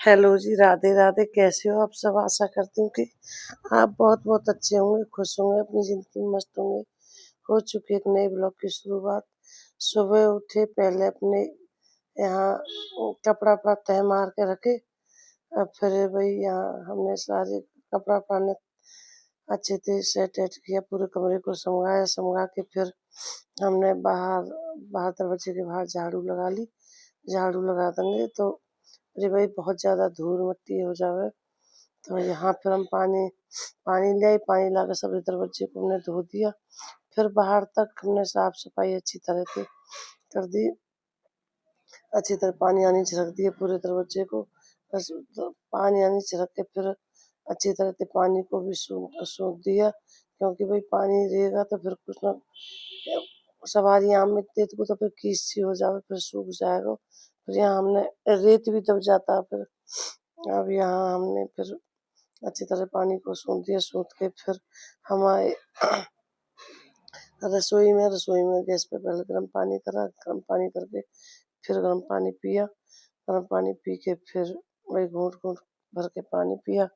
Hello जी, राधे राधे। कैसे हो आप सब? आशा करती हूँ कि आप बहुत बहुत अच्छे होंगे, खुश होंगे, अपनी ज़िंदगी में मस्त होंगे। हो चुकी एक नए ब्लॉग की शुरुआत। सुबह उठे, पहले अपने यहाँ कपड़ा वपड़ा तह मार के रखे। अब फिर भाई यहाँ हमने सारे कपड़ा वपड़ा अच्छे से सेट वेट किया, पूरे कमरे को समझा के फिर हमने बाहर बाहर दरवाजे के बाहर झाड़ू लगा ली। झाड़ू लगा देंगे तो अरे भाई बहुत ज़्यादा धूल मिट्टी हो जावे, तो यहाँ फिर हम पानी ले आए। पानी लाकर सभी दरवाजे को हमने धो दिया। फिर बाहर तक हमने साफ सफाई अच्छी तरह से कर दी। अच्छी तरह पानी आनी छिड़क दिए पूरे दरवाजे को। बस पानी आनी छिड़क के फिर अच्छी तरह से पानी को भी सूख दिया, क्योंकि भाई पानी रहेगा तो फिर कुछ ना सवारी आम में तेत को तो फिर कीस सी हो जाए, फिर सूख जाएगा। फिर यहाँ हमने रेत भी दब जाता है। फिर अब यहाँ हमने फिर अच्छी तरह पानी को सूख दिया। सूख के फिर हमारे रसोई में गैस पे पहले गर्म पानी करा। गर्म पानी करके फिर गर्म पानी पिया। गर्म पानी पी के फिर वही घूंट घूंट भर के पानी पिया।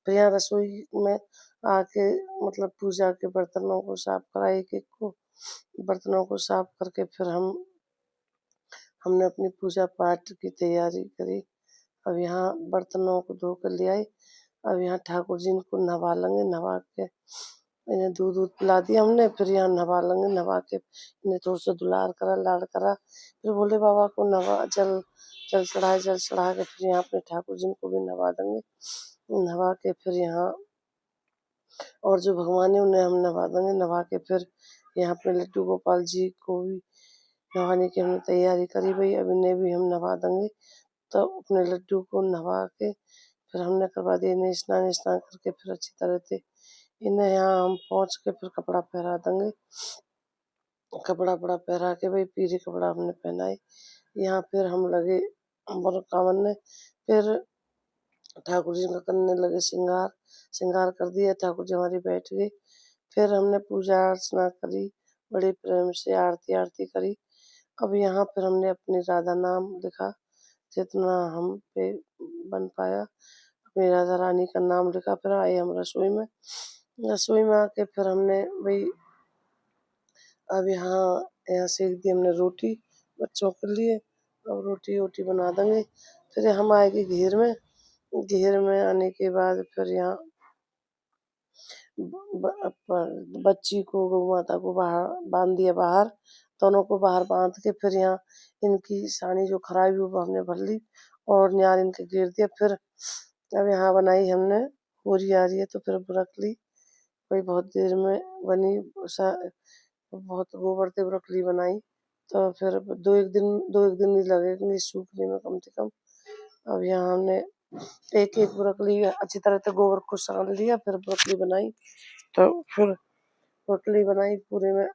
फिर यहाँ रसोई में आके मतलब पूजा के बर्तनों को साफ करा, एक एक को बर्तनों को साफ करके फिर हमने अपनी पूजा पाठ की तैयारी करी। अब यहाँ बर्तनों को धो कर ले आई। अब यहाँ ठाकुर जी को नहवा लेंगे। नहवा के इन्हें दूध दूध पिला दिया हमने। फिर यहाँ नहवा लेंगे। नहवा के इन्हें थोड़ा सा दुलार करा, लाड़ करा। फिर भोले बाबा को जल जल चढ़ा के फिर यहाँ अपने ठाकुर जी को भी नहवा देंगे। नहवा के फिर यहाँ और जो भगवान है उन्हें हम नहवा देंगे। नहवा के फिर यहाँ पे लड्डू गोपाल जी को भी नहाने की हमने तैयारी करी। भाई अब इन्हें भी हम नहवा देंगे। तो अपने लड्डू को नहवा के फिर हमने करवा दिया इन्हें स्नान करके फिर अच्छी तरह से इन्हें यहाँ हम पहुँच के फिर कपड़ा पहरा देंगे। कपड़ा वपड़ा पहरा के भाई पीले कपड़ा हमने पहनाए। यहाँ फिर हम लगे मनोकामना ने फिर ठाकुर जी का करने लगे श्रृंगार कर दिया। ठाकुर जी हमारी बैठ गई। फिर हमने पूजा अर्चना करी, बड़े प्रेम से आरती आरती करी। अब यहाँ फिर हमने अपनी राधा नाम लिखा, जितना हम पे बन पाया अपनी राधा रानी का नाम लिखा। फिर आए हम रसोई में आके फिर हमने भाई अब यहाँ सेक दी हमने रोटी बच्चों के लिए। अब रोटी वोटी बना देंगे। फिर हम आएंगे घेर में आने के बाद फिर यहाँ बच्ची को गौ माता को बाहर बांध दिया। बाहर दोनों को बाहर बांध के फिर यहाँ इनकी सानी जो खराबी वो हमने भर ली और न्यार इनके गिर दिया। फिर अब यहाँ बनाई हमने पूरी आ रही है तो फिर रख ली। कोई बहुत देर में बनी, बहुत गोबर से ब्रोकली बनाई। तो फिर दो एक दिन ही लगेंगे सूखने में कम से कम। अब यहाँ हमने एक एक ब्रोकली अच्छी तरह से गोबर को सान लिया, फिर ब्रोकली बनाई। तो फिर ब्रोकली बनाई पूरे में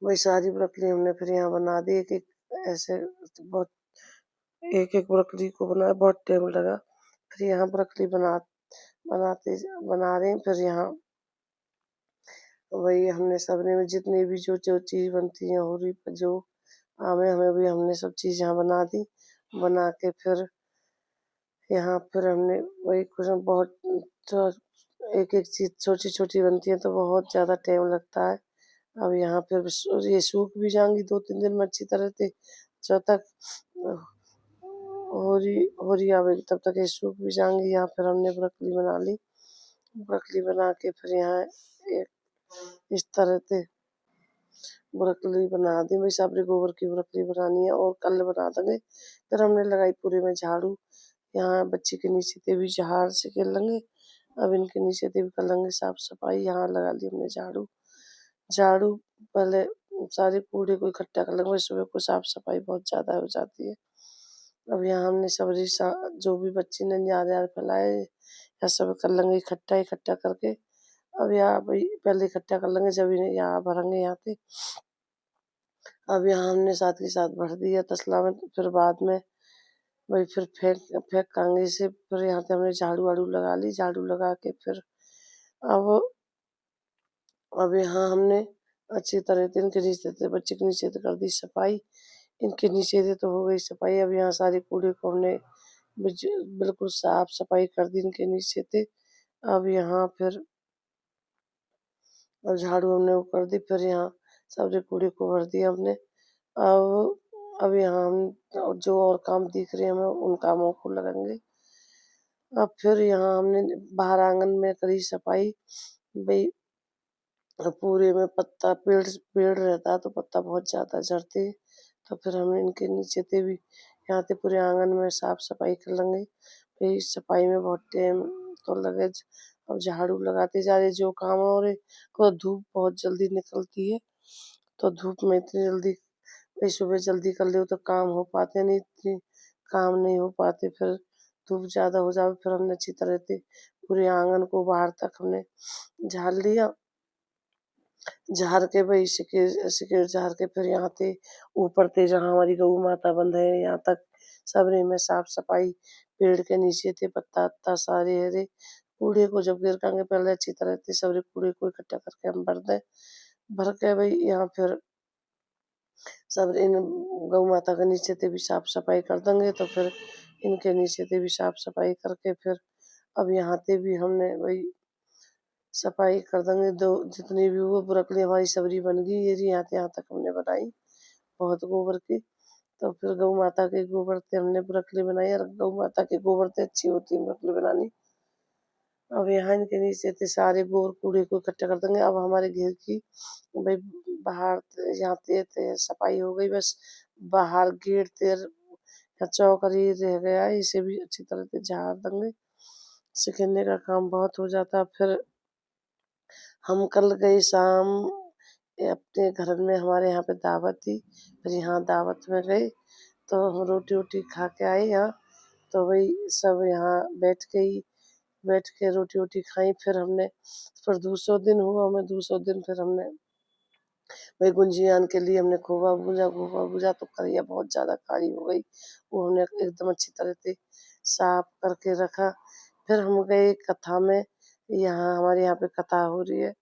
वही सारी ब्रोकली हमने फिर यहाँ बना दी। एक ऐसे बहुत एक ब्रोकली को बनाया, बहुत टाइम लगा। फिर यहाँ ब्रोकली बना रहे हैं। फिर यहाँ वही हमने सबने में जितनी भी जो चीज़ बनती है और जो हमें भी हमने सब चीज़ यहाँ बना दी। बना के फिर यहाँ फिर हमने वही कुछ बहुत एक चीज़ छोटी छोटी बनती है तो बहुत ज़्यादा टाइम लगता है। अब यहाँ फिर ये सूख भी जाएंगी 2-3 दिन में अच्छी तरह से। जब तक होरी आवेगी तब तक ये सूख भी जाएंगी। यहाँ फिर हमने ब्रोकली बना ली। ब्रोकली बना के फिर यहाँ एक इस तरह से ब्रोकली बना दी। वही साबरे गोबर की ब्रोकली बनानी है और कल बना देंगे। फिर हमने लगाई पूरे में झाड़ू। यहाँ बच्चे के नीचे से भी झाड़ से कर लेंगे। अब इनके नीचे से भी कर लेंगे साफ सफाई। यहाँ लगा ली हमने झाड़ू पहले सारे कूड़े को इकट्ठा कर लेंगे। सुबह को साफ सफाई बहुत ज्यादा हो जाती है। अब यहाँ हमने जो भी बच्चे ने यार फैलाए या सब कर लेंगे इकट्ठा करके। अब यहाँ पहले इकट्ठा कर लेंगे जब इन्हें यहाँ भरेंगे यहाँ पे। अब यहाँ हमने साथ के साथ भर दिया तसला में। फिर बाद में वही फिर फेंक कांगे से फिर यहाँ पे हमने झाड़ू वाड़ू लगा ली। झाड़ू लगा के फिर अब यहाँ हमने अच्छी तरह से इनके नीचे से बच्चे के नीचे से कर दी सफाई। इनके नीचे से तो हो गई सफाई। अब यहाँ सारे कूड़े को हमने बिल्कुल साफ सफाई कर दी इनके नीचे थे। अब यहाँ फिर अब झाड़ू हमने वो कर दी, फिर यहाँ सारे कूड़े को भर दिया हमने। अब यहाँ हम जो और काम दिख रहे हैं हमें उन कामों को लगेंगे। अब फिर यहाँ हमने बाहर आंगन में करी सफाई। भाई पूरे में पत्ता पेड़ पेड़ रहता है तो पत्ता बहुत ज्यादा झड़ते, तो फिर हमने इनके नीचे थे भी यहाँ थे पूरे आंगन में साफ सफाई कर लेंगे। फिर इस सफाई में बहुत टाइम तो लगे। अब झाड़ू लगाते जा रहे जो काम हो रहे को, धूप बहुत जल्दी निकलती है तो धूप में इतनी जल्दी भाई सुबह जल्दी कर ले तो काम हो पाते नहीं, इतनी काम नहीं हो पाते। फिर धूप ज्यादा हो जाए फिर हमने अच्छी तरह से पूरे आंगन को बाहर तक हमने झाड़ लिया। झाड़ के भाई सिकेर झाड़ के फिर यहाँ थे ऊपर थे जहाँ हमारी गऊ माता बंध है यहाँ तक सबरे में साफ सफाई। पेड़ के नीचे थे पत्ता वत्ता सारे हरे कूड़े को जब गिरकांगे पहले अच्छी तरह से सबरे कूड़े को इकट्ठा करके हम भर दें। भर के भाई यहाँ फिर सब इन गौ माता के नीचे से भी साफ सफाई कर देंगे, तो फिर इनके नीचे से भी साफ सफाई करके फिर अब यहाँ पे भी हमने वही सफाई कर देंगे। दो जितनी भी वो बुरकली हमारी सबरी बन गई ये जी यहाँ तक हमने बनाई बहुत गोबर की। तो फिर गौ माता के गोबर से हमने बुरकली बनाई और गौ माता के गोबर से अच्छी होती है बुरकली बनानी। अब यहाँ इनके नीचे से सारे गोबर कूड़े को इकट्ठा कर देंगे। अब हमारे घर की भाई बाहर यहाँ ते सफाई हो गई, बस बाहर गेट तेर चौकरी रह गया है, इसे भी अच्छी तरह से झाड़ देंगे। सिकन्ने का काम बहुत हो जाता। फिर हम कल गए शाम अपने घर में हमारे यहाँ पे दावत थी, फिर यहाँ दावत में गए तो हम रोटी वोटी खा के आए यहाँ। तो वही सब यहाँ बैठ के रोटी वोटी खाई। फिर हमने फिर दूसरा दिन हुआ, हमें दूसरा दिन फिर हमने वही गुंजियान के लिए हमने खोवा भूजा तो करिया बहुत ज्यादा कारी हो गई, वो हमने एकदम अच्छी तरह से साफ करके रखा। फिर हम गए कथा में, यहाँ हमारे यहाँ पे कथा हो रही है